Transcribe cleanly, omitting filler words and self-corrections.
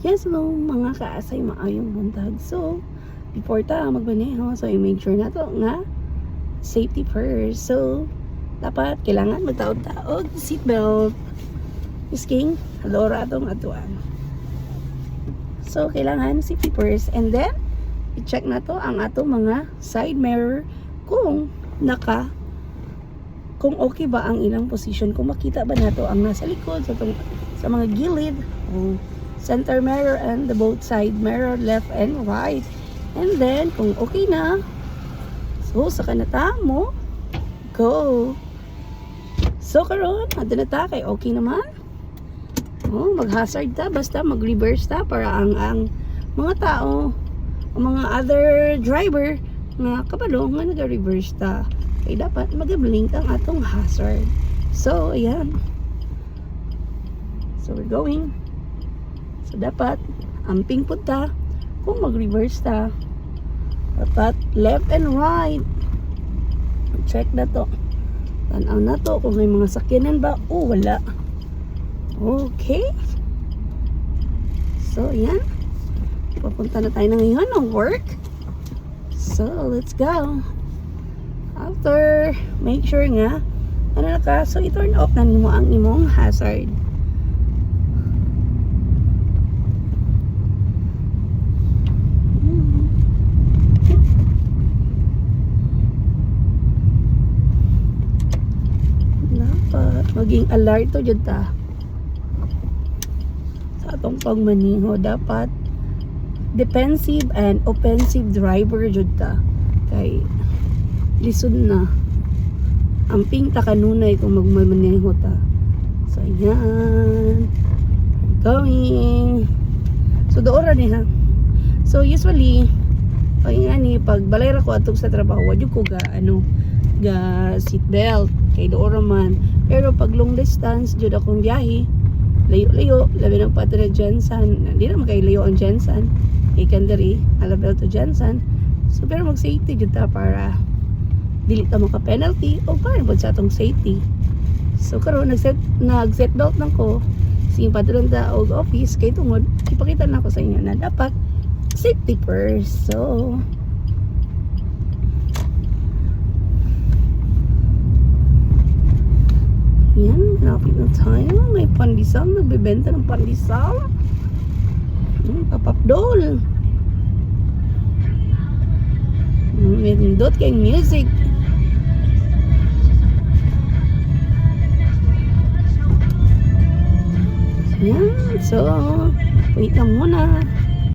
Yes, hello mga kaasay, maayong buntag. So, before ta magmaneho, so i-make sure na to nga safety first. So, dapat kailangan magtaod-taod seatbelt. Isking, halora atong atuan. So, kailangan safety first. And then, i-check na to ang ato mga side mirror kung kung okay ba ang ilang position, kung makita ba nato ang nasa likod sa mga gilid, center mirror and the both side mirror, left and right. And then kung okay na, so saka na ta mo go. So karon adto na ta kay okay naman. Mag-hazard ta basta mag-reverse ta para ang mga tao, ang mga other driver nga kabalo nga nag-reverse ta, kay dapat mag-blink ang atong hazard. So ayan, so we're going. So dapat amping pud ta kung mag-reverse ta, dapat left and right. Check na to, tanaw na to kung may mga sakyanan ba o wala. Okay, so yan, papunta na tayo na ngayon ng work. So let's go. After, make sure nga ano na ka, so i-turn off na nimo ang imong hazard. Dapat maging alerto jud ta sa atong pagmaneho. Dapat defensive and offensive driver jud ta, kay lisod na amping ta kanunay kung magmamaneho ta. So ayan, going. So doora ni ha. So usually pag balay ra ko atong sa trabaho, wa jud ko ga seat belt kay doora man. Pero pag long distance jud akong biyahe, layo-layo, labi ng patra Jensen, hindi naman kay layo ang Jensen, ikan diri Alabel to Jensen. So pero mag safety jud ta para dili ta maka penalty o para pod sa atong safety. So karon nag set belt nang ko sing padulong ta og office, kay tungod ipakita na ko sa inyo na dapat safety first. So yan, lapit na tayo. May pandesal, nagbebenta ng pandesal. Papapdol. May nindot kayong music. Yan, so wait lang muna.